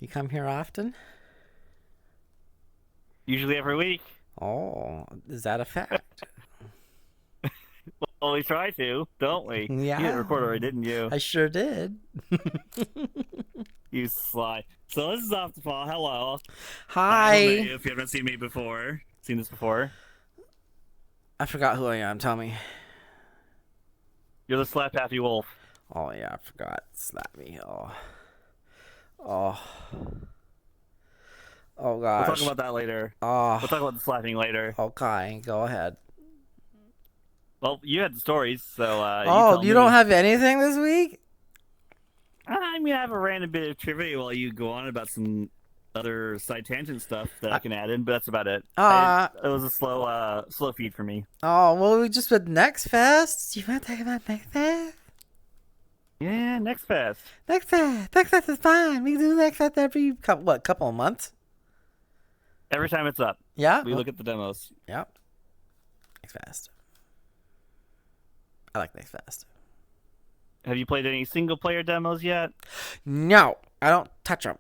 You come here often? Usually every week. Oh, is that a fact? Well, we try to, don't we? You hit Yeah, record already, didn't you? I sure did. You sly. So this is off the fall. Hello. I am Hi. Amaya, if you haven't seen me before. Seen this before. I forgot who I am. Tell me. You're the slap happy wolf. Oh yeah, I forgot. Slap me. Oh. Oh. Oh We'll talk gosh. about that later. We'll talk Oh. about the slapping later. Okay, go ahead. Well, you had the stories, so you Oh, tell you don't me. have anything this week? I mean, I have a random bit of trivia while you go on about some other side tangent stuff that I Uh, can add in, but that's about it. uh It was a slow feed for me. oh, well, we just went NextFest. You want to talk about NextFest? Yeah, next fest. NextFest is fine. We can do NextFest every couple of months. Every time it's up, Yeah. we look at the demos. Yeah. NextFest. I like NextFest. Have you played any single player demos yet? No, I don't touch them.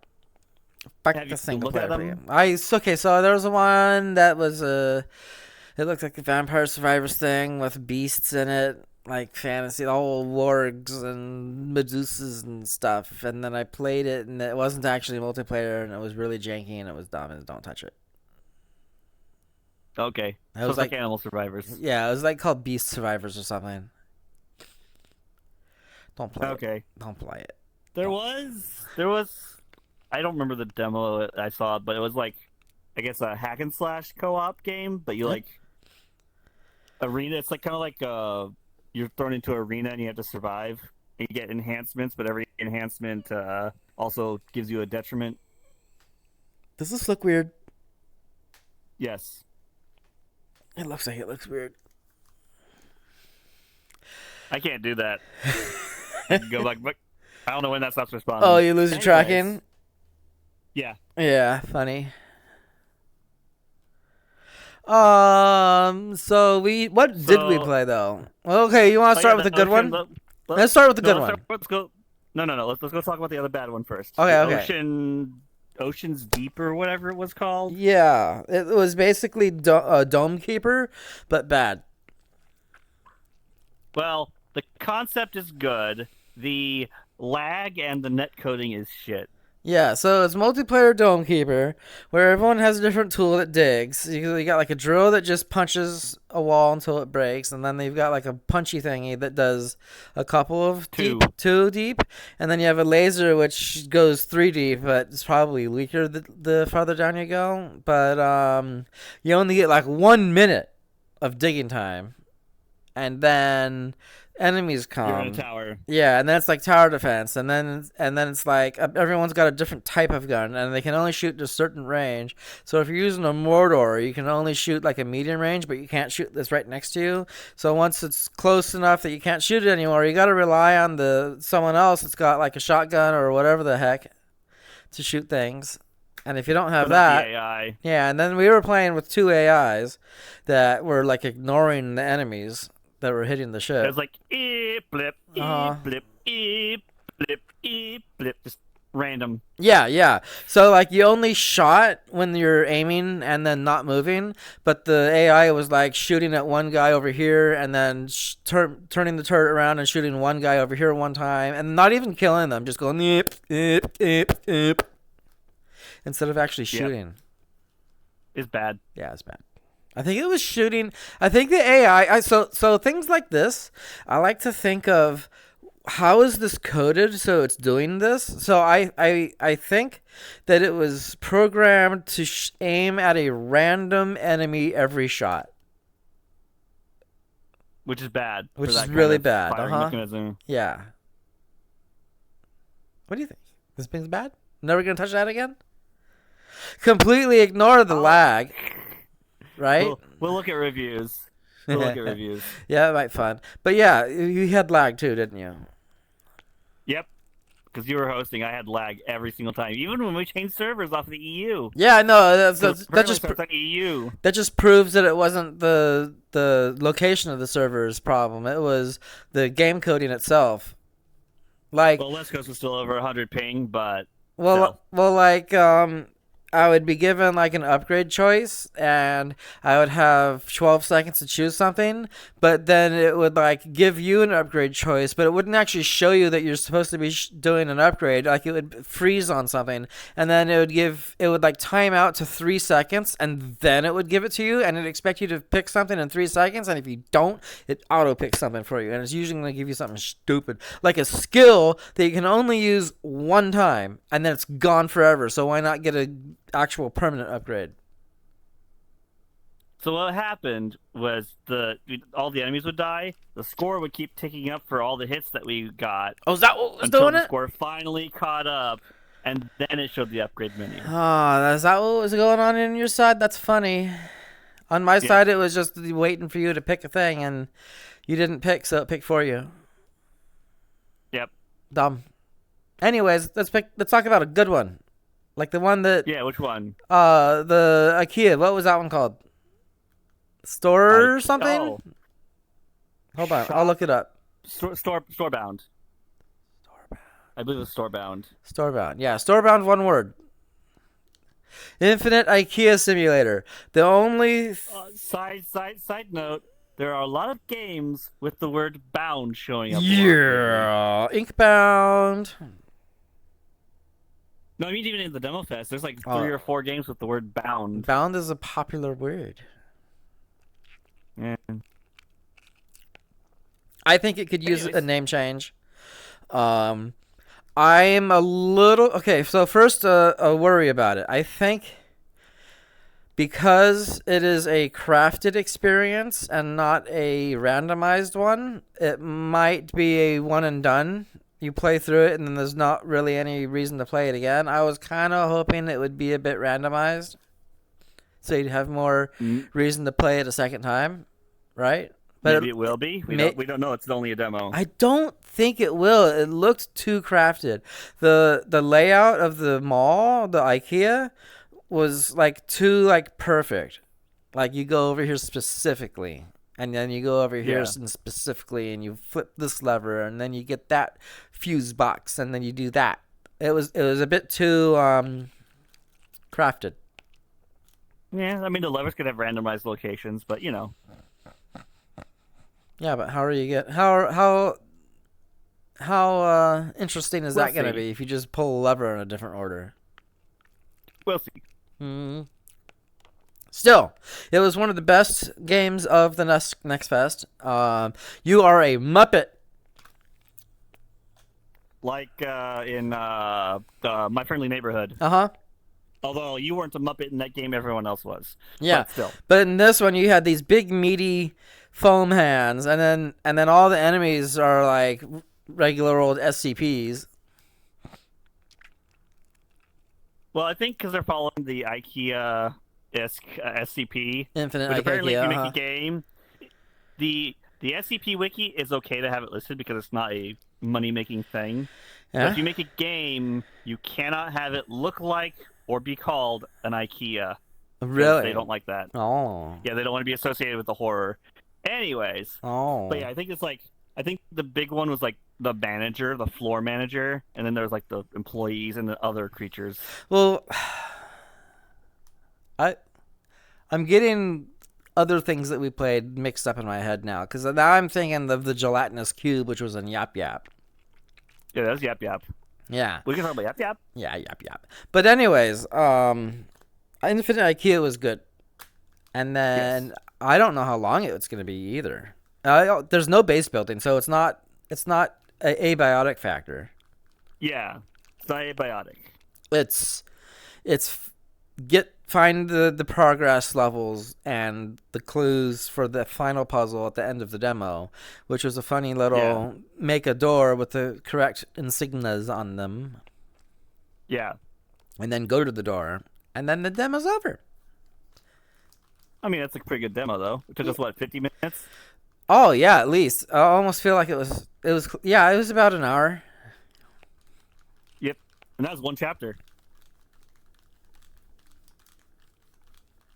Fuck Have the you single looked at player them? game. Okay. So there was one that was it looked like the Vampire Survivors thing with beasts in it, like fantasy, all wargs and medusas and stuff. And then I played it, and it wasn't actually multiplayer, and it was really janky, and it was dumb, and don't touch it. Okay, It so was it's like like, Animal Survivors. yeah, it was like called Beast Survivors or something. Don't play it. Okay, Don't play it. there Don't. was there was. I don't remember the demo I saw, but it was like, I guess a hack and slash co-op game, but you like arena. It's like kind of like you're thrown into an arena and you have to survive. And you get enhancements, but every enhancement also gives you a detriment. Does this look weird? Yes. It looks like it looks weird. I can't do that. I can go back, but I don't know when that stops Oh, responding. you lose your Anyways, tracking? yeah. Yeah, funny. So what did we So, play though? Okay, you want to oh yeah, start with the a good ocean. one? Let's start with the No, good let's start. one. Let's go. No. Let's go talk about the other bad one first. Okay, The okay. Ocean's Deep or whatever it was called. Yeah, it was basically Dome Keeper, but bad. Well, the concept is good. The lag and the net coding is shit. Yeah, so it's multiplayer Dome Keeper, where everyone has a different tool that digs. You got like a drill that just punches a wall until it breaks, and then you've got like a punchy thingy that does a couple of deep, Two. two deep, and then you have a laser which goes three deep, but it's probably weaker the farther down you go. But you only get like 1 minute of digging time, and then enemies You're in a come. tower. Yeah, and then it's like tower defense, and then it's like everyone's got a different type of gun, and they can only shoot to a certain range. So if you're using a mortar, you can only shoot like a medium range, but you can't shoot this right next to you. So once it's close enough that you can't shoot it anymore, you got to rely on the someone else that's got like a shotgun or whatever the heck to shoot things. And if you don't have But not the that, AI. yeah, and then we were playing with two AIs that were like ignoring the enemies that were hitting the It ship. was like blip, Uh, blip, blip, blip, just random. yeah. So like you only shot when you're aiming and then not moving, but the AI was like shooting at one guy over here and then turning the turret around and shooting one guy over here one time and not even killing them, just going yip, instead of actually Yep, shooting. it's bad. Yeah, it's bad. I think it was shooting. I think the AI. So things like this, I like to think of how is this coded so it's doing this. So I think that it was programmed to aim at a random enemy every shot, Which is bad which for is that kind really of bad. firing mechanism. Yeah. What do you think? This thing's bad. Never gonna touch that again. Completely ignore the Oh, lag, right? we'll look at reviews. We'll look at reviews. Yeah, that might be fun. But yeah, you had lag too, didn't you? Yep, because you were hosting, I had lag every single time, even when we changed servers off of the EU. Yeah, no, Because apparently starts on EU. that just proves that it wasn't the location of the server's problem. It was the game coding itself. Like, Well, West Coast was still over 100 ping, but Well, So, I would be given like an upgrade choice, and I would have 12 seconds to choose something. But then it would like give you an upgrade choice, but it wouldn't actually show you that you're supposed to be doing an upgrade. Like it would freeze on something, and then it would like time out to 3 seconds, and then it would give it to you, and it expect you to pick something in 3 seconds. And if you don't, it auto picks something for you, and it's usually going to give you something stupid, like a skill that you can only use one time, and then it's gone forever. So why not get a actual permanent upgrade? so what happened was all the enemies would die. The score would keep ticking up for all the hits that we got Oh, is that what was until doing the it? score finally caught up, and then it showed the upgrade menu. Oh, is that what was going on in your side? That's funny. On my Yeah. side, it was just waiting for you to pick a thing, and you didn't pick, so it picked for you. Yep. Dumb. Anyways, let's talk about a good one, like the one that Yeah. Which one? the IKEA. What was that one called? Store or something? Oh, Hold on, I'll Shop look it up. storebound. Storebound. I believe it's storebound. Storebound. Yeah, storebound. One word. Infinite IKEA Simulator. The only Side note. There are a lot of games with the word bound showing up. yeah, Inkbound. No, I mean even in the demo fest, there's like Oh. 3 or 4 games with the word bound. Bound is a popular word. Yeah. I think it could use a Anyways. name change. I'm a little okay. So first, a worry about it. I think because it is a crafted experience and not a randomized one, it might be a one and done. You play through it, and then there's not really any reason to play it again. I was kind of hoping it would be a bit randomized, so you'd have more reason to play it a second time, right? But Maybe it will be. We don't know. It's only a demo. I don't think it will. It looked too crafted. The layout of the mall, the IKEA, was like too like perfect. Like you go over here specifically, and then you go over here Yeah. specifically, and you flip this lever, and then you get that fuse box, and then you do that. It was a bit too crafted. Yeah, I mean the levers could have randomized locations, but you know, Yeah, but how interesting is We'll that going to see. be if you just pull a lever in a different order? we'll see. Hmm. Still, it was one of the best games of the Next Fest. You are a Muppet. Like in My Friendly Neighborhood. Uh huh. Although you weren't a Muppet in that game, everyone else was. Yeah, But still. but in this one, you had these big meaty foam hands, and then all the enemies are like regular old SCPs. Well, I think because they're following the IKEA-esque SCP, Infinite which apparently if IKEA. you make a game, the SCP wiki is okay to have it listed because it's not a money-making thing. But Yeah. if you make a game, you cannot have it look like or be called an IKEA. Really? They don't like that. Oh. Yeah, they don't want to be associated with the horror. Anyways, Oh. but yeah, I think the big one was like the manager, the floor manager, and then there's like the employees and the other creatures. Well, I'm getting other things that we played mixed up in my head now, because now I'm thinking of the gelatinous cube, which was in Yap Yap. Yeah, that's Yap Yap. Yeah. We can talk about Yap Yap. Yeah, Yap Yap. But anyways, Infinite IKEA was good. And then Yes. I don't know how long it's going to be either. There's no base building, so it's not a abiotic factor. Yeah, it's not abiotic. It's find the progress levels and the clues for the final puzzle at the end of the demo, which was a funny little make a door with the correct insignias on them, Yeah, and then go to the door, and then the demo's over. I mean that's a pretty good demo though. It took us what 50 minutes. Oh yeah, at least I almost feel like it was yeah, it was about an hour. Yep, and that was one chapter.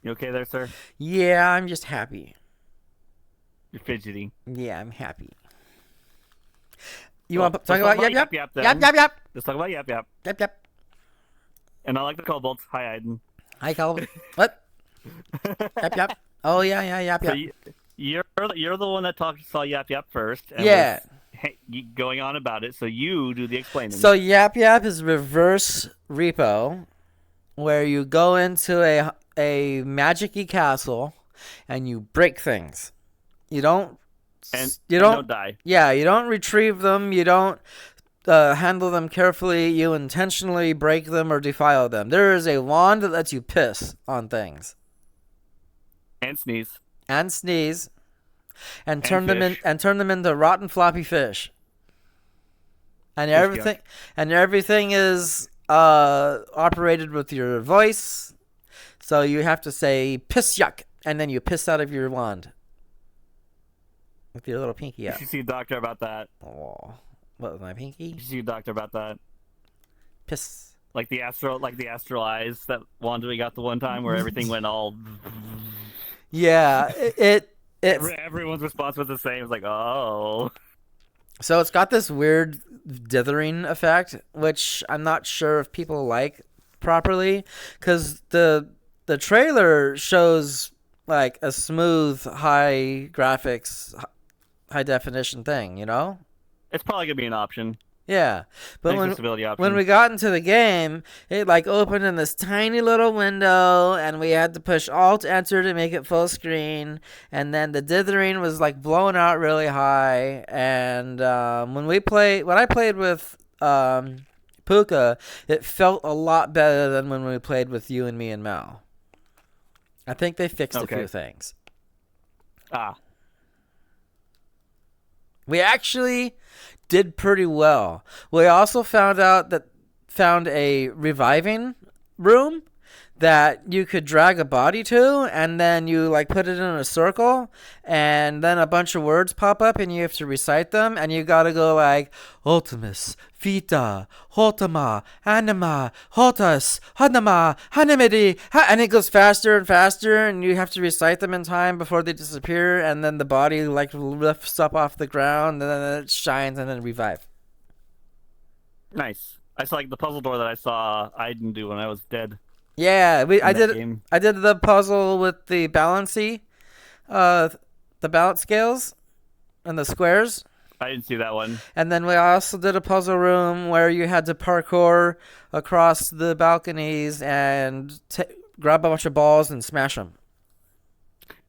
You okay there, sir? Yeah, I'm just happy. You're fidgety. Yeah, I'm happy. You Well, want to talk let's about Yap Yap? Yap then. Yap Yap Yap Let's talk about Yap Yap. Yap Yap. And I like the kobolds. Hi, Aiden. Hi, Calvin. What? Yep. Oh yeah, yep. So you're the one that saw Yap Yap first, and Yeah. was going on about it. So you do the explaining. So Yap is reverse repo, where you go into a magic-y castle and you break things. You don't. And You don't die. Yeah, you don't retrieve them. You don't handle them carefully. You intentionally break them or defile them. There is a wand that lets you piss on things And sneeze. and sneeze and And turn them into rotten floppy fish. And Fish everything is operated with your voice. So you have to say piss yuck, and then you piss out of your wand with your little pinky You out. should see a doctor about that. Oh, what was my pinky? You should see a doctor about that. Piss. Like the astral eyes that wand we got the one time where everything went all. Yeah, it's Everyone's response was the same. It's like, oh. so it's got this weird dithering effect, which I'm not sure if people like properly, because the trailer shows like a smooth, high graphics, high definition thing, you know? It's probably gonna be an option. Yeah, but Accessibility option. when we got into the game, it like opened in this tiny little window, and we had to push Alt Enter to make it full screen, and then the dithering was like blown out really high. And when I played with Puka, it felt a lot better than when we played with you and me and Mal. I think they fixed a few things. We actually did pretty well. We also found a reviving room that you could drag a body to, and then you like put it in a circle, and then a bunch of words pop up, and you have to recite them, and you gotta go like Ultimus, Vita, Holtama, Anima, Holtus, Hanama, Hanimidi, and it goes faster and faster, and you have to recite them in time before they disappear, and then the body like lifts up off the ground, and then it shines, and then revive. Nice. I saw like the puzzle door that I saw Aiden do when I was dead. Yeah, I did game. I did the puzzle with the the balance scales and the squares. I didn't see that one. And then we also did a puzzle room where you had to parkour across the balconies and grab a bunch of balls and smash them.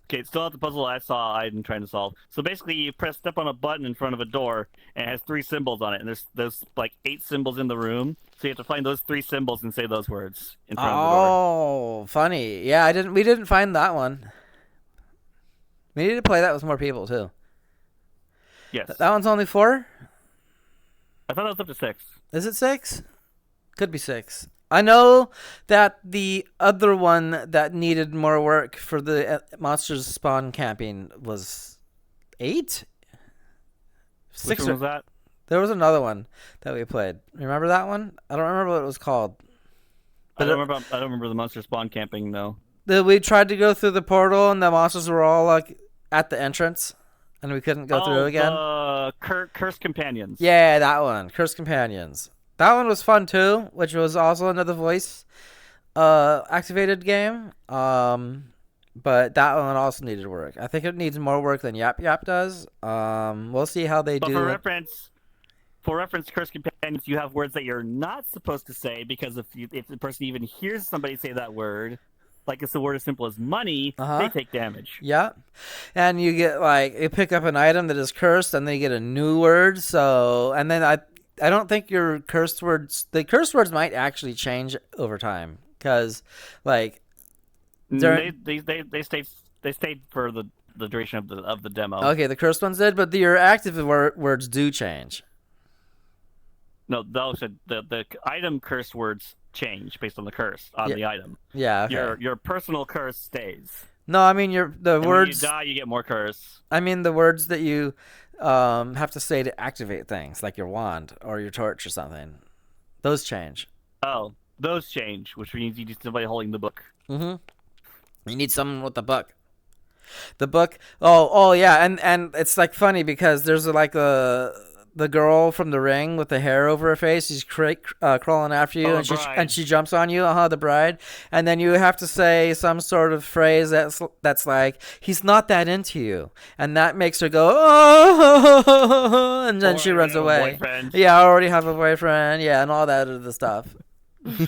Okay, still not the puzzle I saw Aiden trying to solve. So basically, you step on a button in front of a door, and it has 3 symbols on it, and there's like 8 symbols in the room. So you have to find those 3 symbols and say those words in front of the door. Oh, funny. Yeah, we didn't find that one. We need to play that with more people too. Yes. That one's only 4? I thought it was up to 6. Is it 6? Could be 6. I know that the other one that needed more work for the monsters spawn camping was 8? Which one was that? There was another one that we played. Remember that one? I don't remember what it was called. But I don't remember the monster spawn camping though. We tried to go through the portal, and the monsters were all like at the entrance, and we couldn't go through again. Cursed Companions. Yeah, that one. Cursed Companions. That one was fun too, which was also another voice activated game. But that one also needed work. I think it needs more work than Yap does. We'll see how they do. For reference, Cursed Companions, you have words that you're not supposed to say, because if the person even hears somebody say that word, like it's a word as simple as money, they take damage. Yeah. And you get you pick up an item that is cursed, and then you get a new word. So, and then I don't think the curse words might actually change over time, because they stayed for the duration of the demo. Okay, the cursed ones did, but your active words do change. No, those the item curse words change based on the curse on the item. Yeah, okay. Your personal curse stays. No, I mean the words. When you die, you get more curse. I mean the words that you have to say to activate things, like your wand or your torch or something. Those change. Oh, those change, which means you need somebody holding the book. Mm-hmm. You need someone with the book. The book. Oh yeah, and it's like funny because there's like the girl from The Ring with the hair over her face. She's crawling after you, Oh, and the bride. she jumps on you. The bride. And then you have to say some sort of phrase that's like, he's not that into you, and that makes her go, oh, and then Or she I runs have a away. boyfriend. Yeah, I already have a boyfriend. Yeah, and all that other stuff. And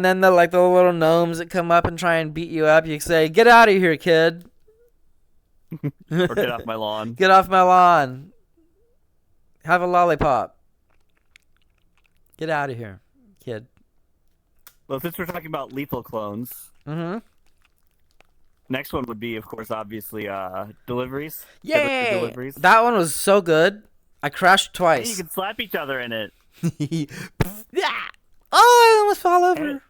then the little gnomes that come up and try and beat you up. You say, "Get out of here, kid." Or get off my lawn. Get off my lawn. Have a lollipop. Get out of here, kid. Well, since we're talking about lethal clones, Mm-hmm. next one would be, of course, obviously, deliveries. Yay! Deliveries. That one was so good. I crashed Hey, twice. you can slap each other in it. Yeah. Oh, I almost fall over.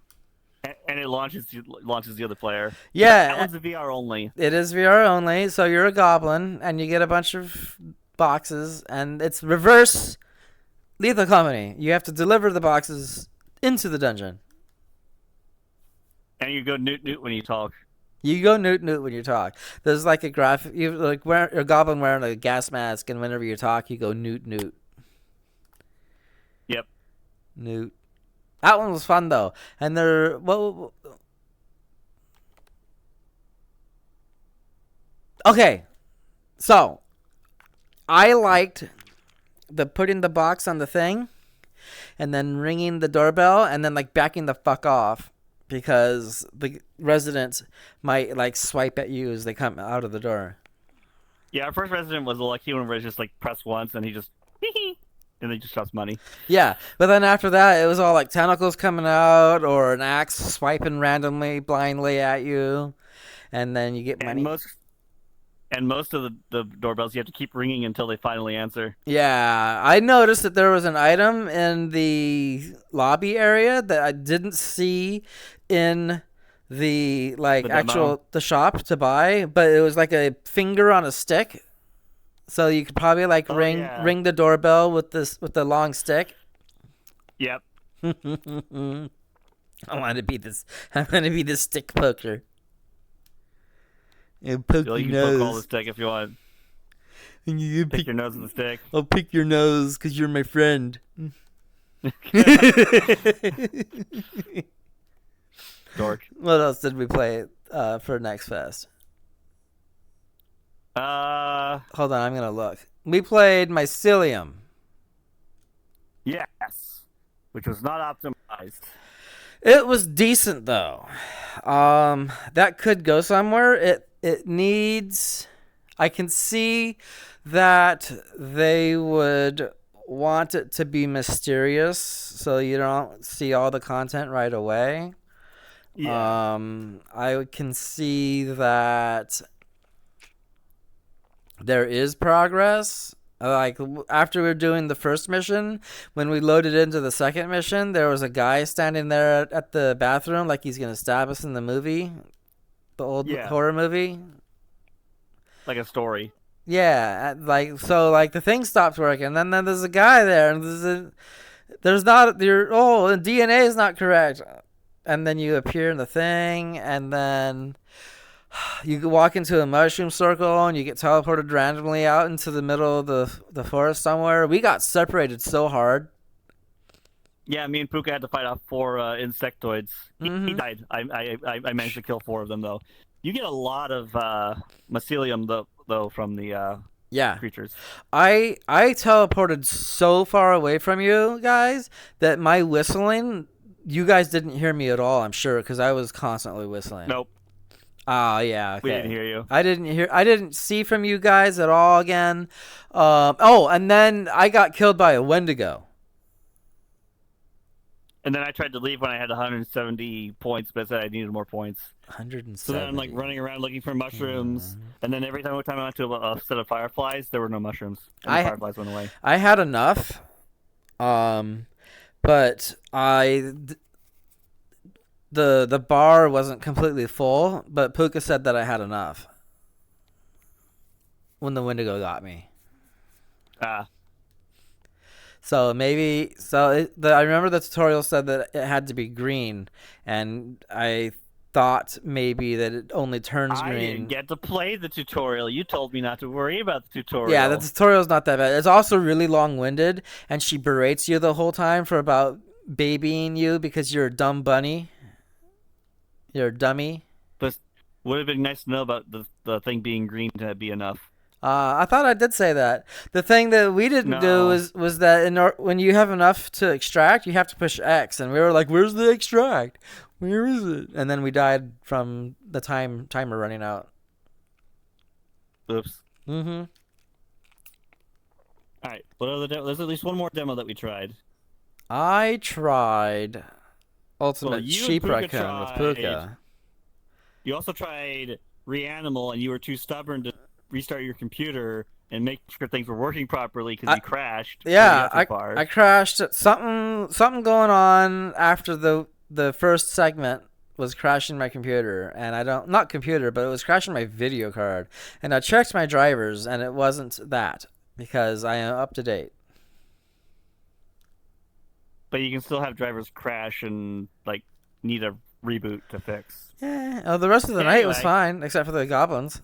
And it launches the other player. Yeah. That one's a VR only. It is VR only, so you're a goblin, and you get a bunch of boxes, and it's reverse lethal company. You have to deliver the boxes into the dungeon. And you go newt newt when you talk. You go newt newt when you talk. There's like a graphic. You wear a goblin wearing a gas mask, and whenever you talk, you go newt newt. Yep. Newt. That one was fun though, and they're well. Okay, so I liked the putting the box on the thing, and then ringing the doorbell, and then backing the fuck off because the residents might swipe at you as they come out of the door. Yeah, our first resident was a lucky one where it's just press once and he just and they just drops money. Yeah, but then after that, it was all tentacles coming out or an axe swiping randomly, blindly at you, and then you get money. And most of the doorbells you have to keep ringing until they finally answer. Yeah, I noticed that there was an item in the lobby area that I didn't see in the the shop to buy, but it was like a finger on a stick. So you could probably ring the doorbell with the long stick. Yep. I want to be this. I want to be the stick poker. And poke You your can nose. poke all the stick if you want. And you Pick your nose with the stick. I'll pick your nose because you're my friend. Dork. What else did we play for NextFest? Hold on, I'm gonna look. We played Mycelium. Yes. Which was not optimized. It was decent though. That could go somewhere. It needs. I can see that they would want it to be mysterious, so you don't see all the content right away. Yeah. I can see that there is progress. After we were doing the first mission, when we loaded into the second mission, there was a guy standing there at the bathroom like he's gonna stab us in the movie, the old horror movie. Like a story. Yeah, the thing stopped working, and then there's a guy there, and there's not the DNA is not correct, and then you appear in the thing, and then you walk into a mushroom circle and you get teleported randomly out into the middle of the forest somewhere. We got separated so hard. Yeah, me and Puka had to fight off 4 insectoids. He died. I managed to kill 4 of them though. You get a lot of mycelium though from the creatures. I teleported so far away from you guys that my whistling, you guys didn't hear me at all. I'm sure because I was constantly whistling. Nope. Oh, yeah, okay. We didn't hear you. I didn't see from you guys at all again. And then I got killed by a Wendigo. And then I tried to leave when I had 170 points, but I said I needed more points. 170. So then I'm running around looking for mushrooms, and then every time I went to a set of fireflies, there were no mushrooms. And the fireflies went away. I had enough, but the bar wasn't completely full, but Puka said that I had enough when the Wendigo got me. So I remember the tutorial said that it had to be green, and I thought maybe that it only turns I didn't green. get to play the tutorial. You told me not to worry about the Yeah, the tutorial. tutorial's not that bad. It's also really long-winded, and she berates you the whole time for about babying you because you're a dumb bunny. You're a dummy. But would have been nice to know about the thing being green to be enough. I thought I did say that. The thing that we didn't do No. was that when you have enough to extract, you have to push X, and we were like, "Where's the extract? Where is it?" And then we died from the timer running out. Oops. Mm-hmm. All right. What other there's at least one more demo that we tried. I tried Well, Ultimate you and Sheep Puka Raccoon with tried. Puka. You also tried Reanimal, and you were too stubborn to restart your computer and make sure things were working properly because you crashed. Yeah, before you got too far. I crashed. Something going on after the first segment was crashing my computer, and I don't not computer, but it was crashing my video card. And I checked my drivers, and it wasn't that because I am up to date. But you can still have drivers crash and like need a reboot to fix. Yeah. Oh, the rest of the night was Anyway. fine, except for the goblins.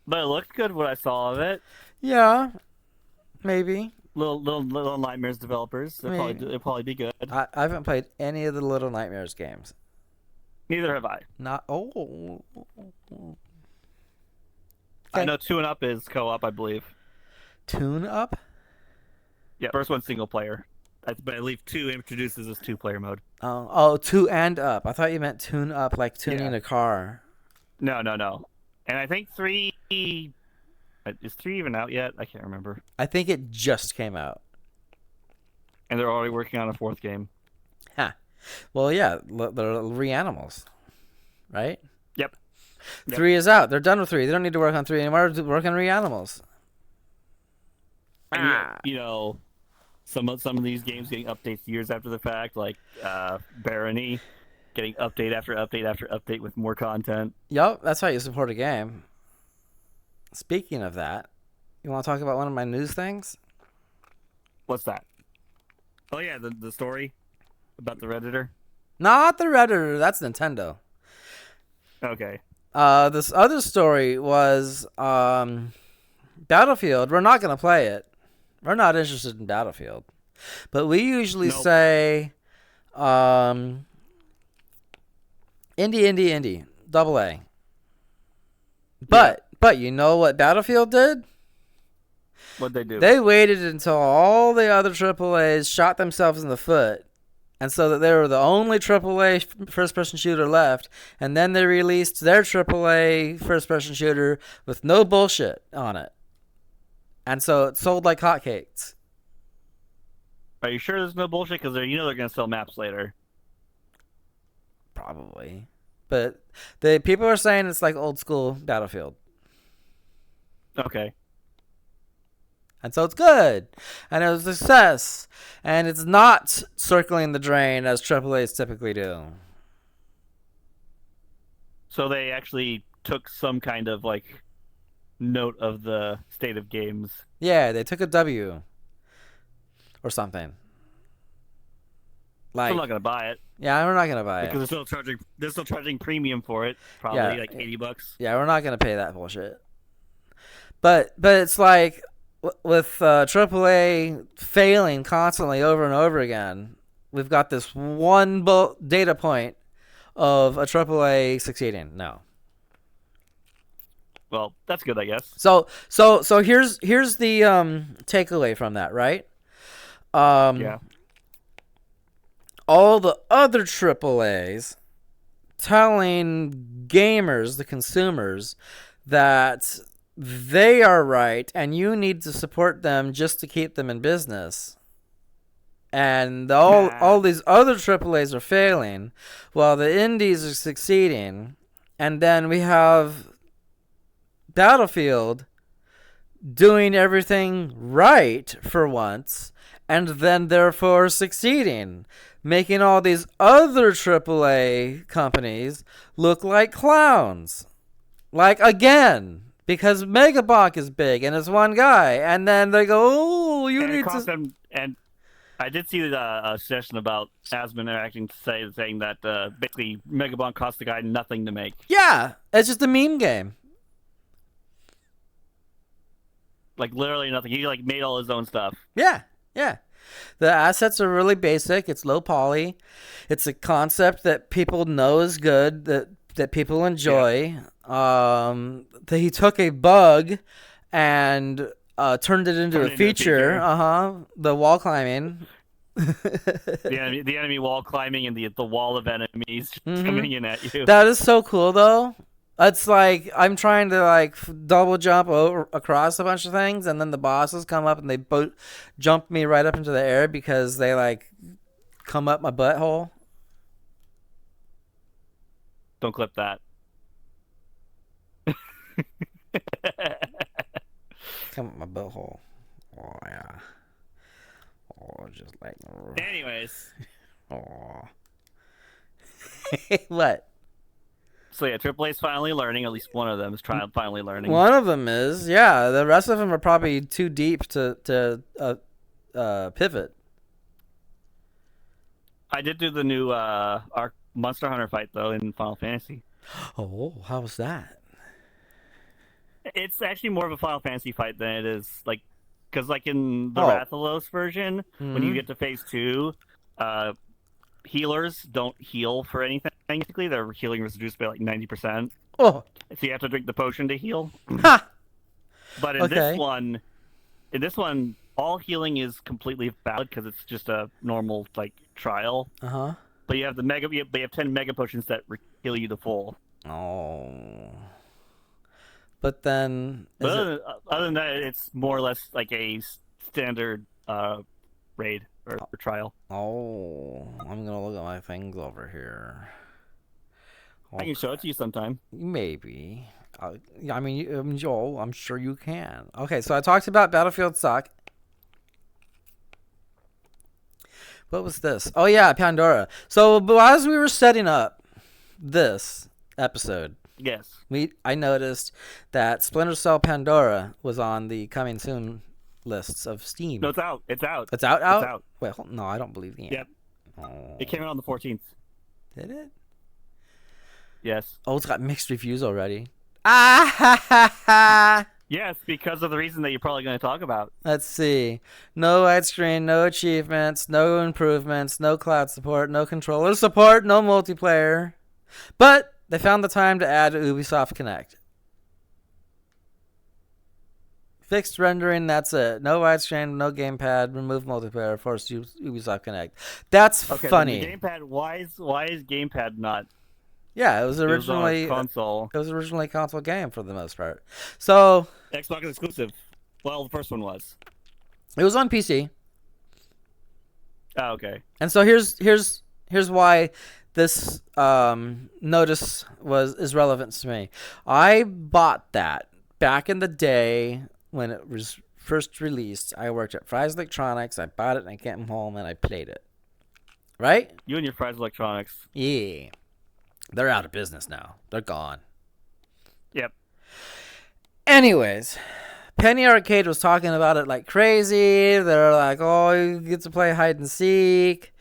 But it looked good when I saw of it. Yeah, maybe. Little Nightmares developers. They'll probably be good. I haven't played any of the Little Nightmares games. Neither have I. Not oh. I know 2 and Up is co-op, I believe. Tune up. Yeah, first one's single player. But I believe 2 introduces this 2-player mode. Oh, 2 and up. I thought you meant tune up, like tuning Yeah. a car. No. And I think 3 is 3 even out yet? I can't remember. I think it just came out. And they're already working on a 4th game. Huh. Well, yeah, they're Reanimals, right? Yep. 3 is out. They're done with 3. They don't need to work on 3 anymore. To work on Reanimals. And some of these games getting updates years after the fact, like Barony, getting update after update after update with more content. Yup, that's how you support a game. Speaking of that, you want to talk about one of my news things? What's that? Oh yeah, the story about the Redditor. Not the Redditor. That's Nintendo. Okay. This other story was Battlefield. We're not going to play it. We're not interested in Battlefield. But we usually say indie, double A. But you know what Battlefield did? What'd they do? They waited until all the other AAAs shot themselves in the foot, and so that they were the only AAA first-person shooter left, and then they released their AAA first-person shooter with no bullshit on it. And so it sold like hotcakes. Are you sure there's no bullshit? Because they're going to sell maps later. Probably. But the people are saying it's like old school Battlefield. Okay. And so it's good. And it was a success. And it's not circling the drain as AAAs typically do. So they actually took some kind of like note of the state of games. Yeah, they took a W. Or something. Like, I'm not gonna buy it yeah, we're not gonna buy because it. they're still charging premium for it. Probably Yeah. like $80. Yeah, we're not gonna pay that bullshit. But it's like with AAA failing constantly over and over again, we've got this one data point of a AAA succeeding. No. Well, that's good, I guess. So here's the takeaway from that, right? Yeah. All the other AAAs telling gamers, the consumers, that they are right and you need to support them just to keep them in business. And all these other AAAs are failing while the indies are succeeding. And then we have Battlefield doing everything right for once and then therefore succeeding, making all these other AAA companies look like clowns. Like, again, because Megabonk is big and it's one guy, and then they go, oh, you And it need cost to... them, and I did see a session about Asmon interacting saying that basically Megabon cost the guy nothing to make. Yeah, it's just a meme game. Like literally nothing. He like made all his own stuff. Yeah, yeah. The assets are really basic. It's low poly. It's a concept that people know is good, that people enjoy. He took a bug and turned it into a feature. The wall climbing. The enemy wall climbing and the wall of enemies coming in at you. That is so cool, though. It's like I'm trying to like double jump across a bunch of things, and then the bosses come up and they jump me right up into the air because they like come up my butthole. Don't clip that. Come up my butthole. Oh yeah. Oh, just like. Anyways. Oh. What? So yeah, AAA's finally learning. At least one of them is finally learning. One of them is, yeah. The rest of them are probably too deep to pivot. I did do the new Arc Monster Hunter fight though in Final Fantasy. Oh, how was that? It's actually more of a Final Fantasy fight than it is like, because like in the Rathalos version, when you get to phase 2, healers don't heal for anything. Basically, their healing is reduced by like 90%. Oh, so you have to drink the potion to heal. Ha! But in this one, all healing is completely valid because it's just a normal like trial. But you have you have 10 mega potions that heal you to full. Oh. But then, other than that, it's more or less like a standard raid or trial. Oh, I'm gonna look at my things over here. I can show it to you sometime. Maybe. I mean, Joel, I'm sure you can. Okay, so I talked about Battlefield Suck. What was this? Oh yeah, Pandora. So as we were setting up this episode, yes, I noticed that Splinter Cell Pandora was on the coming soon lists of Steam. No, it's out. It's out. It's out. It's out. Well, no, I don't believe the end. Yep. Oh. It came out on the 14th. Did it? Yes. Oh, it's got mixed reviews already. Ah ha ha ha. Yes, because of the reason that you're probably going to talk about. Let's see. No widescreen, no achievements, no improvements, no cloud support, no controller support, no multiplayer. But they found the time to add Ubisoft Connect. Fixed rendering, that's it. No widescreen, no gamepad, remove multiplayer, force Ubisoft Connect. That's funny. The gamepad, why is gamepad not? Yeah, it was originally console. It was originally a console game for the most part. So Xbox exclusive. Well, the first one was. It was on PC. Oh, okay. And so here's why this notice is relevant to me. I bought that back in the day when it was first released. I worked at Fry's Electronics. I bought it and I came home and I played it. Right? You and your Fry's Electronics. Yeah. They're out of business now. They're gone. Yep. Anyways, Penny Arcade was talking about it like crazy. They're like, oh, you get to play hide and seek.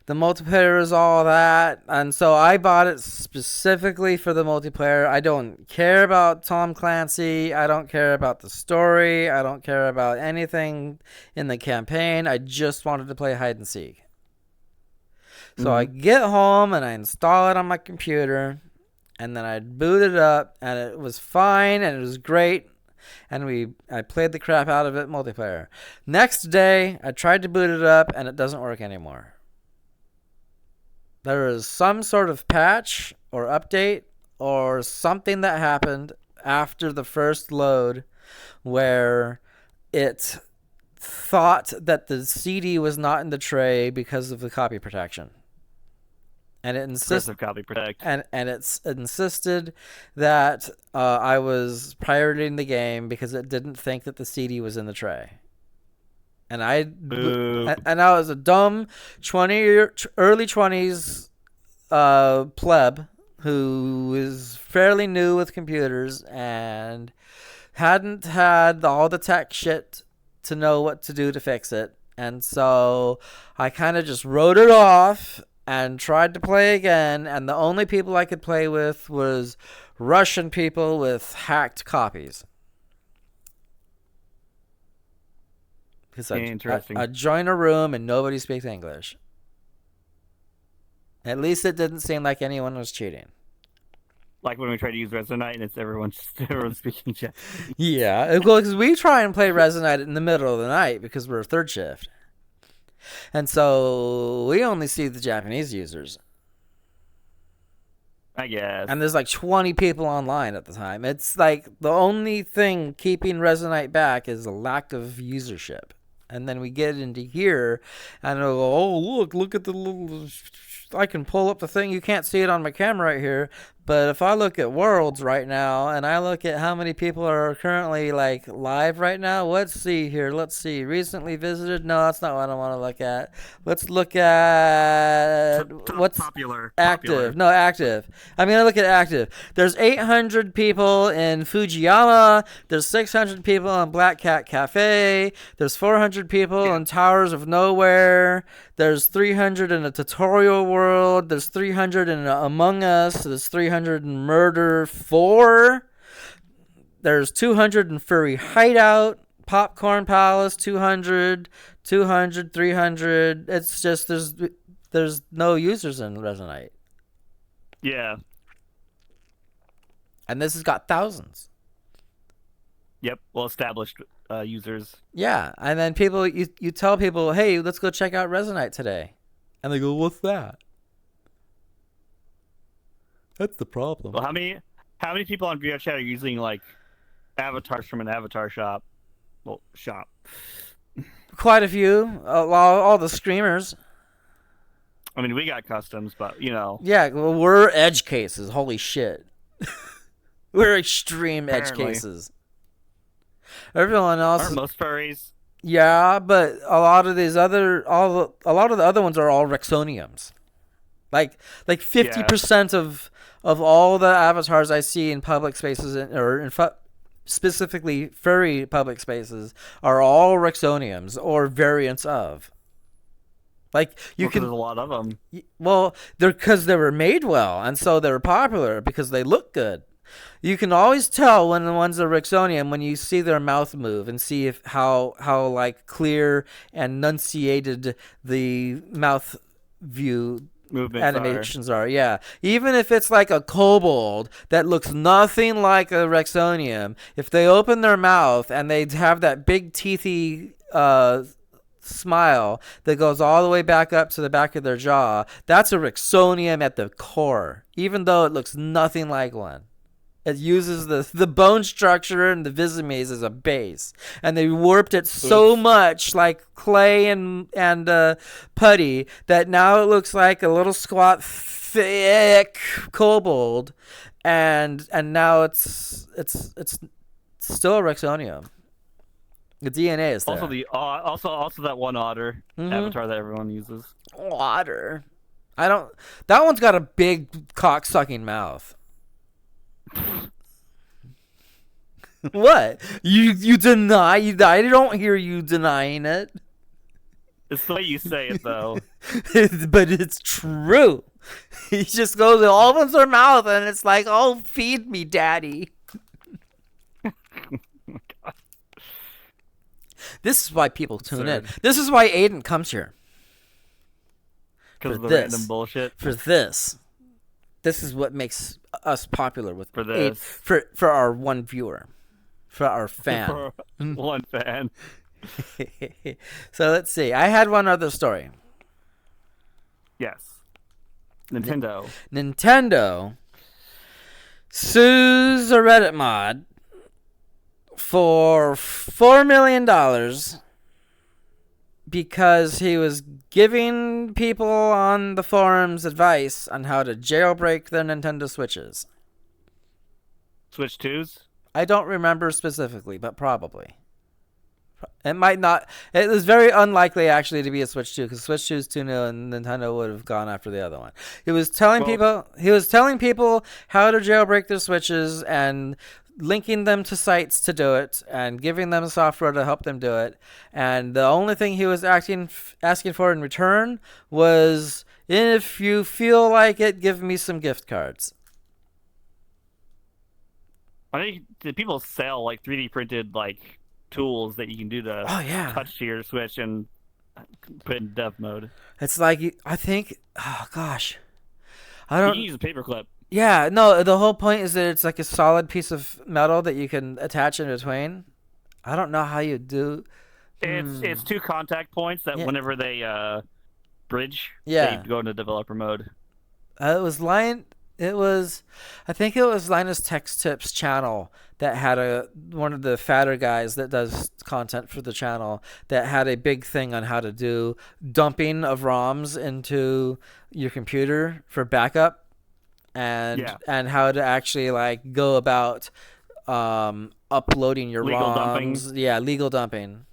The multiplayer is all that. And so I bought it specifically for the multiplayer. I don't care about Tom Clancy. I don't care about the story. I don't care about anything in the campaign. I just wanted to play hide and seek. So I get home and I install it on my computer, and then I boot it up, and it was fine, and it was great, and I played the crap out of it multiplayer. Next day, I tried to boot it up, and it doesn't work anymore. There is some sort of patch or update or something that happened after the first load where it thought that the CD was not in the tray because of the copy protection. And it insisted it's insisted that I was pirating the game because it didn't think that the CD was in the tray. And I was a dumb early 20s pleb who is fairly new with computers and hadn't had all the tech shit to know what to do to fix it. And so I kind of just wrote it off and tried to play again. And the only people I could play with was Russian people with hacked copies. Because I join a room and nobody speaks English. At least it didn't seem like anyone was cheating. Like when we try to use Resonite and it's everyone's speaking Japanese. Yeah, because we try and play Resonite in the middle of the night because we're third shift. And so we only see the Japanese users. I guess. And there's like 20 people online at the time. It's like the only thing keeping Resonite back is a lack of usership. And then we get into here and it'll go, oh, look at the little... I can pull up the thing. You can't see it on my camera right here. But if I look at Worlds right now and I look at how many people are currently like live right now, let's see here. Let's see. Recently visited. No, that's not what I want to look at. Let's look at what's popular. Active. No, active. I'm going to look at active. There's 800 people in Fujiyama. There's 600 people in Black Cat Cafe. There's 400 people in Towers of Nowhere. There's 300 in a Tutorial World. There's 300 in Among Us. There's 300 in Murder 4. There's 200 in Furry Hideout. Popcorn Palace, 200, 200, 300. It's just there's no users in Resonite. Yeah. And this has got thousands. Yep. Well established users. Yeah. And then people, you tell people, hey, let's go check out Resonite today. And they go, what's that? That's the problem. Well, how many people on VR chat are using like avatars from an avatar shop? Well, shop. Quite a few. All the screamers. I mean, we got customs, but you know. Yeah, well, we're edge cases. Holy shit. We're extreme edge cases. Everyone else. Aren't most furries? Yeah, but a lot of these a lot of the other ones are all Rexoniums. Like 50% of all the avatars I see in public spaces specifically furry public spaces are all Rexoniums or variants of. Like There's a lot of them. Well, they're because they were made well, and so they're popular because they look good. You can always tell when the one's a Rexonium when you see their mouth move and see how like clear and enunciated the mouth view movements animations are. Yeah, even if it's like a kobold that looks nothing like a Rexonium, if they open their mouth and they have that big teethy smile that goes all the way back up to the back of their jaw, that's a Rexonium at the core, even though it looks nothing like one. It uses the bone structure and the viscerames as a base, and they warped it so much, like clay and putty, that now it looks like a little squat, thick kobold, and now it's still a Rexonium. The DNA is there. Also that one otter avatar that everyone uses. Otter. That one's got a big cock sucking mouth. What? You deny? I don't hear you denying it. It's the way you say it, though. But it's true. He just goes, it opens their mouth, and it's like, oh, feed me, daddy. Oh my God. This is why people tune in. This is why Aiden comes here. Because of the random bullshit? For this. This is what makes us popular with for this. For our one viewer. For our fan. For one fan. So let's see. I had one other story. Yes. Nintendo. Nintendo sues a Reddit mod for $4 million because he was giving people on the forums advice on how to jailbreak their Nintendo Switches. Switch 2s? I don't remember specifically, but probably. It might not. It was very unlikely actually to be a Switch 2 because Switch 2 is too new and Nintendo would have gone after the other one. He was telling people how to jailbreak their Switches, and linking them to sites to do it and giving them software to help them do it. And the only thing he was asking for in return was, if you feel like it, give me some gift cards. I think the people sell like 3D printed like tools that you can do to touch to your Switch and put in dev mode. It's like, I think, oh gosh, I don't. You can use a paperclip. Yeah, no, the whole point is that it's like a solid piece of metal that you can attach in between. I don't know how you do. It's 2 contact points that whenever they bridge, they go into developer mode. I think it was Linus Tech Tips channel that had one of the fatter guys that does content for the channel that had a big thing on how to do dumping of ROMs into your computer for backup. And how to actually like go about uploading your legal ROMs. Dumping. Yeah, legal dumping.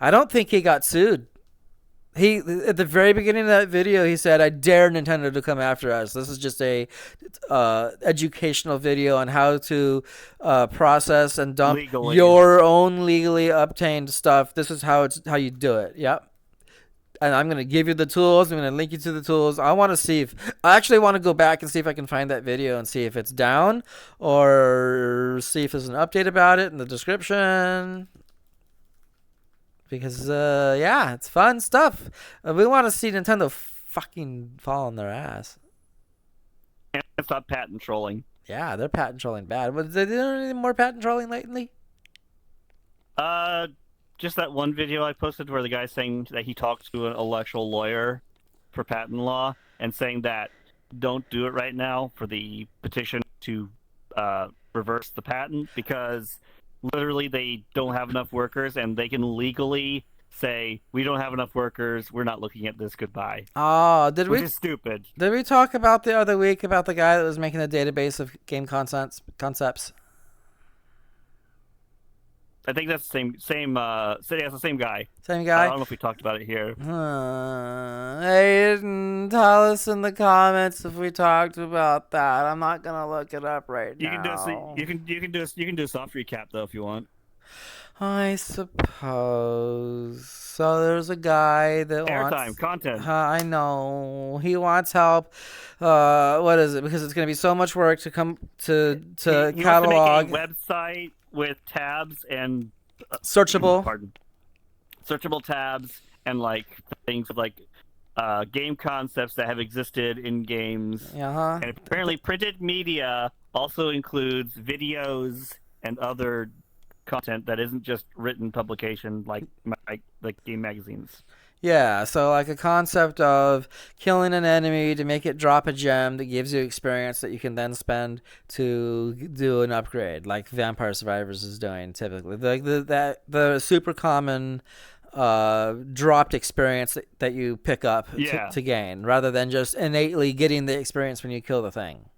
I don't think he got sued. He at the very beginning of that video, he said, "I dare Nintendo to come after us. This is just a educational video on how to process and dump your own legally obtained stuff. This is how you do it." Yep. And I'm going to give you the tools. I'm going to link you to the tools. I actually want to go back and see if I can find that video and see if it's down or see if there's an update about it in the description. Because, it's fun stuff. We want to see Nintendo fucking fall on their ass. And stop patent trolling. Yeah, they're patent trolling bad. Was there any more patent trolling lately? Just that one video I posted where the guy's saying that he talked to an intellectual lawyer for patent law and saying that don't do it right now for the petition to reverse the patent because literally they don't have enough workers and they can legally say, we don't have enough workers, we're not looking at this, goodbye. Oh, which is stupid. Did we talk about the other week about the guy that was making a database of game concepts? I think that's the same. It's the same guy. Same guy. I don't know if we talked about it here. Hey, tell us in the comments if we talked about that. I'm not gonna look it up right now. You can do a soft recap though if you want. I suppose. So there's a guy that wants content. I know he wants help. What is it? Because it's gonna be so much work to come to catalog. Wants to make a website with tabs and searchable tabs and like things like game concepts that have existed in games. And apparently printed media also includes videos and other content that isn't just written publication like game magazines. Yeah, so like a concept of killing an enemy to make it drop a gem that gives you experience that you can then spend to do an upgrade, like Vampire Survivors is doing typically. The super common dropped experience that you pick up to gain, rather than just innately getting the experience when you kill the thing.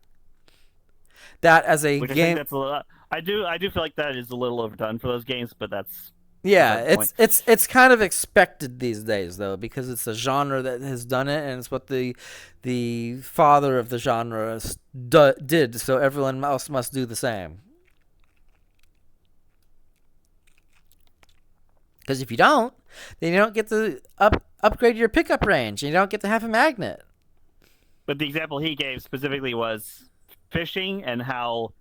That as a game, I think that's a little, I do feel like that is a little overdone for those games, but that's. Yeah, it's kind of expected these days though, because it's a genre that has done it, and it's what the father of the genre did. So everyone else must do the same. Because if you don't, then you don't get to upgrade your pickup range, and you don't get to have a magnet. But the example he gave specifically was fishing and how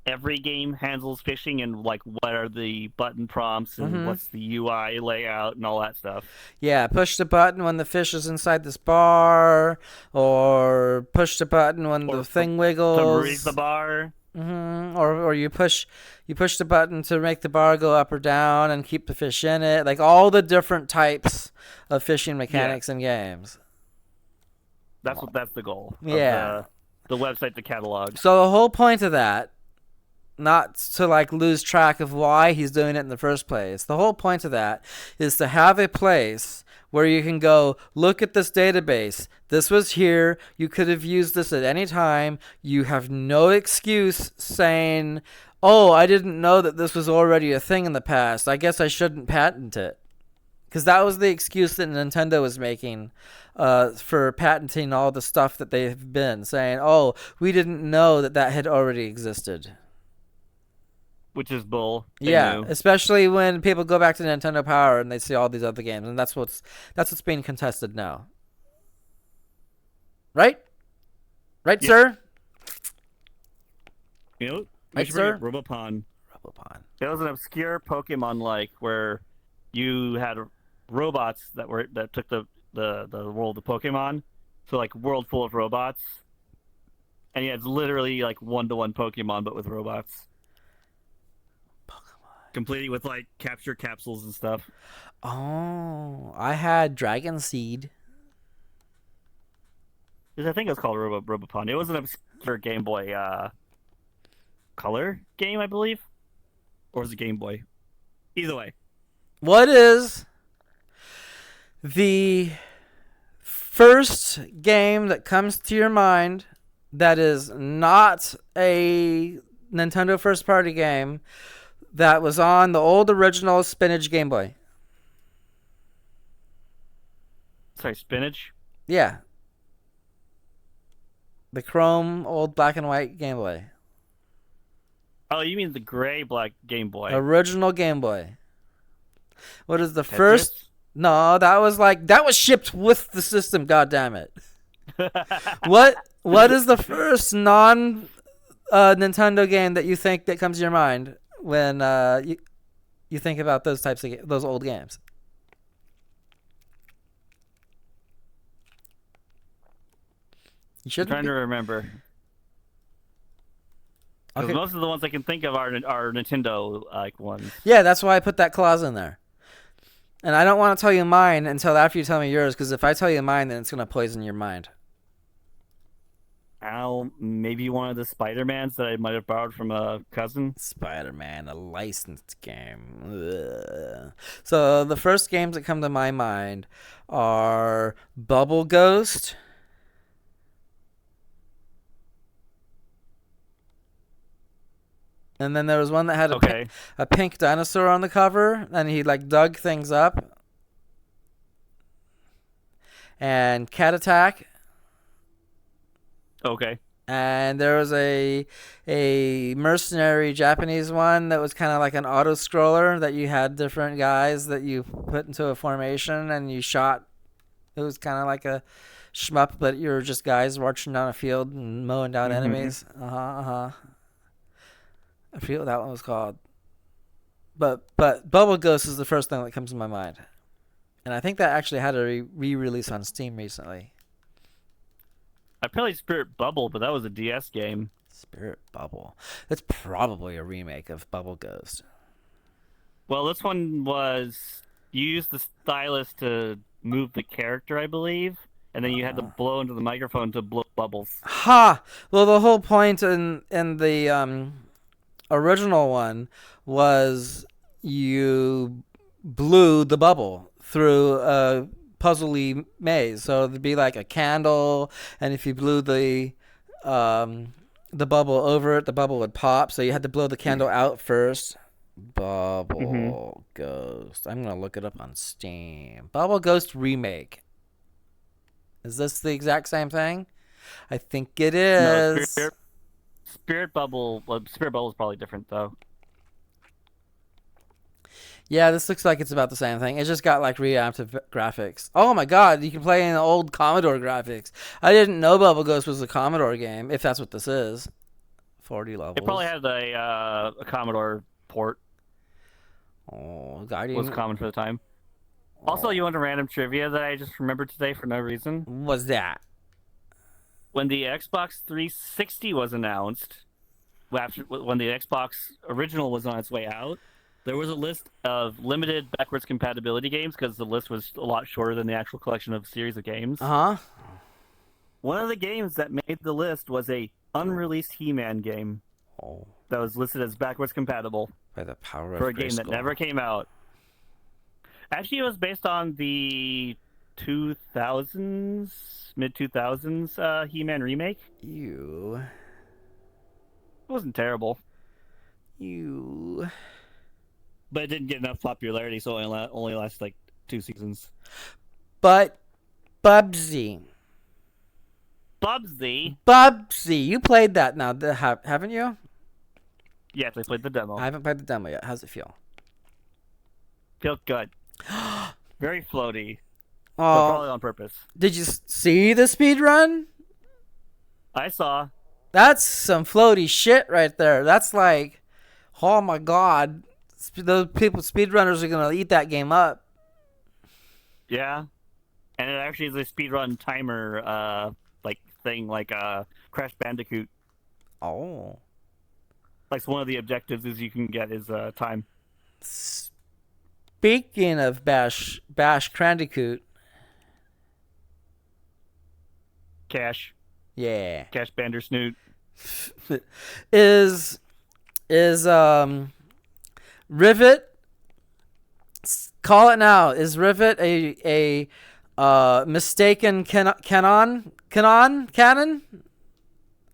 every game handles fishing and like what are the button prompts and what's the UI layout and all that stuff. Yeah, push the button when the fish is inside this bar, or push the button when the thing wiggles. To raise the bar. Or you push the button to make the bar go up or down and keep the fish in it. Like all the different types of fishing mechanics in games. That's the goal. Yeah. The website, the catalog. So the whole point of that, not to like lose track of why he's doing it in the first place. The whole point of that is to have a place where you can go, look at this database. This was here. You could have used this at any time. You have no excuse saying, oh, I didn't know that this was already a thing in the past. I guess I shouldn't patent it. Because that was the excuse that Nintendo was making for patenting all the stuff that they've been saying, oh, we didn't know that had already existed. which is bull. They Yeah, knew. especially when people go back to Nintendo Power and they see all these other games, and that's what's being contested now. Right? Right, Yep. sir? You know, we Right, should bring up sir? Robopon. Robopon. It was an obscure Pokemon like where you had robots that took the world of Pokemon. So like world full of robots, and yeah, it's literally like 1-to-1 Pokemon but with robots, completely with like capture capsules and stuff. Oh, I had Dragon Seed. Because I think it was called Robopon. It was an obscure Game Boy Color game, I believe, or was it Game Boy? Either way, What is the first game that comes to your mind that is not a Nintendo first party game that was on the old original spinach Game Boy? sorry, spinach. Yeah. The Chrome old black and white Game Boy. Oh, you mean the gray black Game Boy? Original Game Boy. What is the first? Tetris? No, that was shipped with the system, god damn it. What is the first non Nintendo game that you think that comes to your mind when you think about those types of those old games? You I'm shouldn't trying be. to remember. Because Okay. most of the ones I can think of are Nintendo like ones. Yeah, that's why I put that clause in there. And I don't want to tell you mine until after you tell me yours, because if I tell you mine, then it's going to poison your mind. Maybe one of the Spider-Mans that I might have borrowed from a cousin. Spider-Man, a licensed game. Ugh. So the first games that come to my mind are Bubble Ghost. And then there was one that had Okay. a pink dinosaur on the cover, and he like dug things up. And Cat Attack. Okay. And there was a mercenary Japanese one that was kind of like an auto scroller that you had different guys that you put into a formation and you shot. It was kind of like a shmup, but you were just guys marching down a field and mowing down enemies. I forget what that one was called. But Bubble Ghost is the first thing that comes to my mind, and I think that actually had a re-release on Steam recently. I played Spirit Bubble, but that was a DS game. Spirit Bubble. That's probably a remake of Bubble Ghost. Well, this one was you used the stylus to move the character, I believe, and then you had to blow into the microphone to blow bubbles. Ha! Well, the whole point in the original one was you blew the bubble through a puzzly maze. So it'd be like a candle, and if you blew the bubble over it, the bubble would pop. So you had to blow the candle out first. Bubble Ghost. I'm gonna look it up on Steam. Bubble Ghost remake. Is this the exact same thing? I think it No, is. Spirit Bubble. Well, Spirit Bubble is probably different though. Yeah, this looks like it's about the same thing. It's just got like revamped graphics. Oh my god, you can play in the old Commodore graphics. I didn't know Bubble Ghost was a Commodore game, if that's what this is. 40 levels. It probably had a Commodore port. Oh, Was common for the time. Also, you want a random trivia that I just remembered today for no reason? What's that? When the Xbox 360 was announced, when the Xbox original was on its way out, there was a list of limited backwards compatibility games because the list was a lot shorter than the actual collection of series of games. Uh-huh. One of the games that made the list was a unreleased He-Man game that was listed as backwards compatible By the power for of a game that never came out. Actually, it was based on the 2000s, mid-2000s He-Man remake. You. It wasn't terrible. You. But it didn't get enough popularity, so it only lasted like 2 seasons. But Bubsy. Bubsy? Bubsy. You played that now, haven't you? Yes, I played the demo. I haven't played the demo yet. How's it feel? Feels good. Very floaty, but Oh, probably on purpose. did you see the speed run? I saw. That's some floaty shit right there. That's like, oh my god, those people speedrunners are gonna eat that game up. Yeah, and it actually is a speedrun timer, like thing, like Crash Bandicoot. Oh. Like one of the objectives is you can get his time. Speaking of Bash Bandicoot, Cash yeah, Bandersnoot. is Rivet? Call it now. Is Rivet a mistaken canon,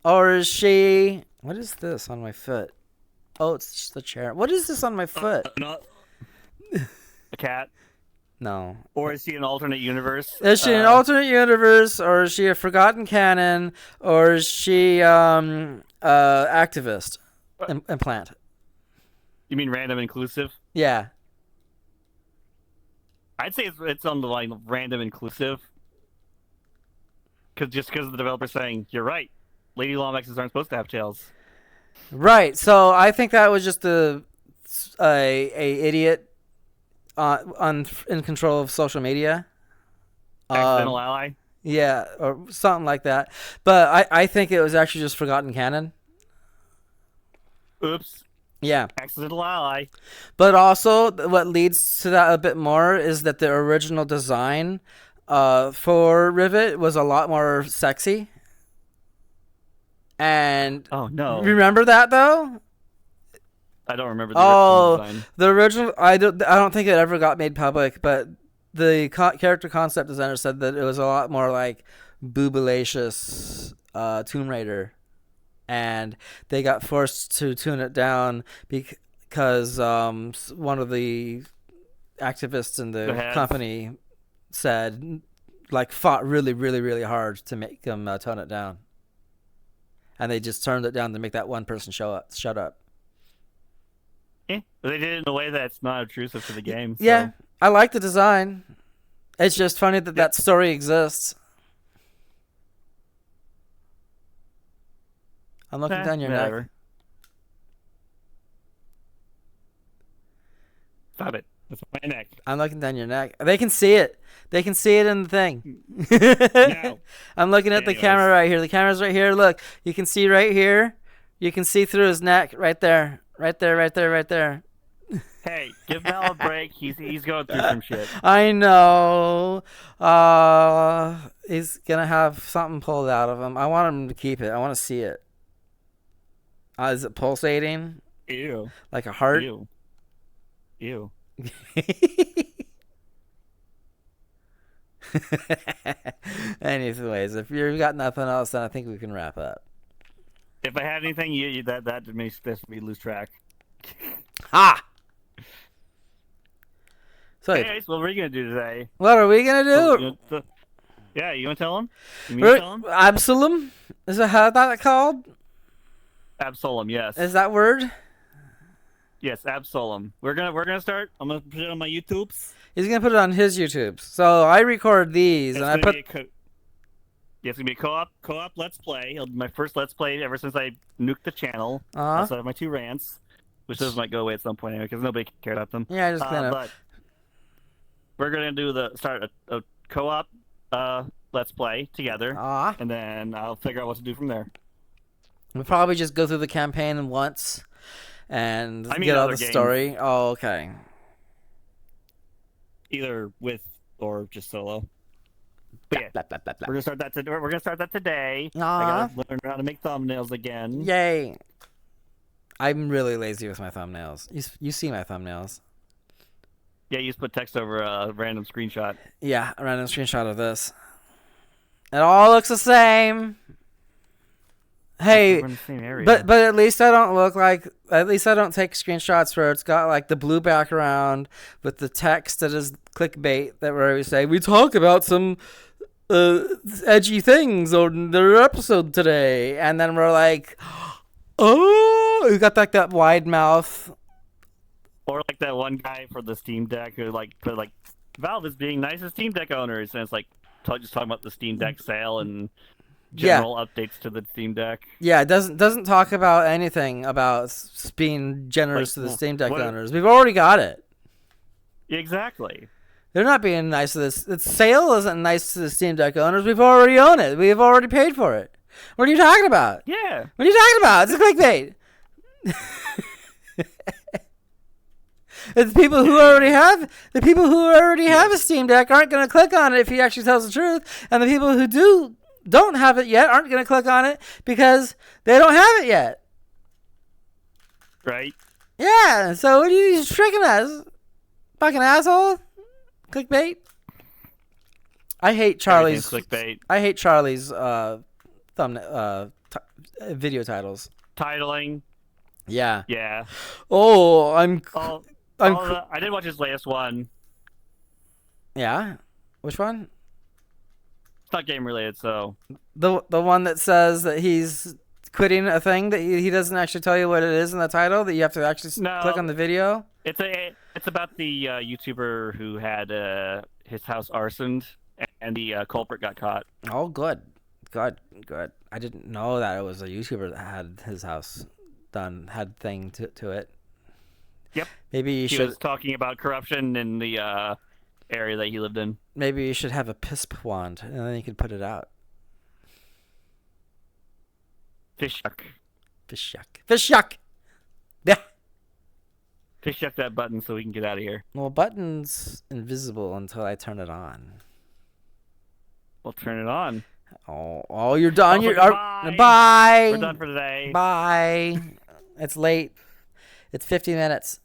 or is she? What is this on my foot? Oh, it's just the chair. What is this on my foot? Not a cat. No. Or is she an alternate universe? Is she an alternate universe, or is she a forgotten canon, or is she activist implant? You mean random inclusive? Yeah. I'd say it's on the line of random inclusive. Because the developer's saying, you're right, Lady Lombaxes aren't supposed to have tails. Right. So I think that was just a idiot in control of social media. Accidental ally? Yeah, or something like that. But I think it was actually just forgotten canon. Oops. Yeah. Accidental ally. But also, what leads to that a bit more is that the original design for Rivet was a lot more sexy. And oh no, remember that though? I don't remember the original design. The original. I don't think it ever got made public, but the character concept designer said that it was a lot more like boobalacious Tomb Raider, and they got forced to tune it down because one of the activists in the company said, like, fought really, really, really hard to make them tone it down. And they just turned it down to make that one person shut up. Yeah, but they did it in a way that's not obtrusive to the game. So. Yeah, I like the design. It's just funny that that story exists. I'm looking down your neck. Stop it. That's my neck. I'm looking down your neck. They can see it. They can see it in the thing. No. I'm looking at the camera right here. The camera's right here. Look, you can see right here. You can see through his neck right there. Right there, right there, right there. Hey, give Mel a break. He's going through some shit. I know. He's going to have something pulled out of him. I want him to keep it. I want to see it. Is it pulsating? Ew. Like a heart? Ew. Anyways, if you've got nothing else, then I think we can wrap up. If I had anything, that makes me lose track. Ha! So, anyways, what are we gonna do today? What are we gonna do? Yeah, you wanna tell him? You mean to tell him? Absalom? Is that how that's called? Absolem, yes. Is that word? Yes, Absolem. We're gonna start. I'm gonna put it on my YouTubes. He's gonna put it on his YouTubes. So I record these, and I put. It's gonna be a co-op Let's Play. It'll be my first Let's Play ever since I nuked the channel. Outside of my 2 rants, which those might go away at some point anyway, because nobody cared about them. Yeah, just clean up. But we're gonna start a co-op Let's Play together, and then I'll figure out what to do from there. We'll probably just go through the campaign once and get all the story. Oh, okay. Either with or just solo. But yeah, we're gonna start that. We're gonna start that today. I gotta learn how to make thumbnails again. Yay! I'm really lazy with my thumbnails. You see my thumbnails? Yeah, you just put text over a random screenshot. Yeah, a random screenshot of this. It all looks the same. Hey, but at least I don't look like. At least I don't take screenshots where it's got like the blue background with the text that is clickbait. That where we say we talk about some edgy things on their episode today, and then we're like, oh. who got like that wide mouth. Or like that one guy for the Steam Deck who like put like Valve is being nice as Steam Deck owners, and it's like just talking about the Steam Deck sale and general updates to the Steam Deck. Yeah, it doesn't talk about anything about being generous to the Steam Deck what, owners. We've already got it. Exactly. They're not being nice to this. Its sale isn't nice to the Steam Deck owners. We've already owned it. We've already paid for it. What are you talking about? Yeah. What are you talking about? It's a clickbait. It's people who already have a Steam Deck aren't going to click on it if he actually tells the truth, and the people who don't have it yet aren't going to click on it because they don't have it yet. Right. Yeah. So what are you tricking us, fucking asshole? Clickbait. I hate Charlie's clickbait. I hate Charlie's video titles. Titling. Yeah. Yeah. Oh, I did watch his latest one. Yeah. Which one? It's not game related, so The one that says that he's quitting a thing that he doesn't actually tell you what it is in the title, that you have to actually click on the video. It's about the YouTuber who had his house arsoned and the culprit got caught. Oh, good. I didn't know that it was a YouTuber that had his house had thing to it. Yep. Maybe he was talking about corruption in the area that he lived in. Maybe you should have a pisp wand, and then you can put it out. Fish yuck. Yeah. Fish yuck that button so we can get out of here. Well, button's invisible until I turn it on. We'll turn it on. Oh, you're done. Bye. Bye. We're done for today. Bye. It's late. It's 50 minutes.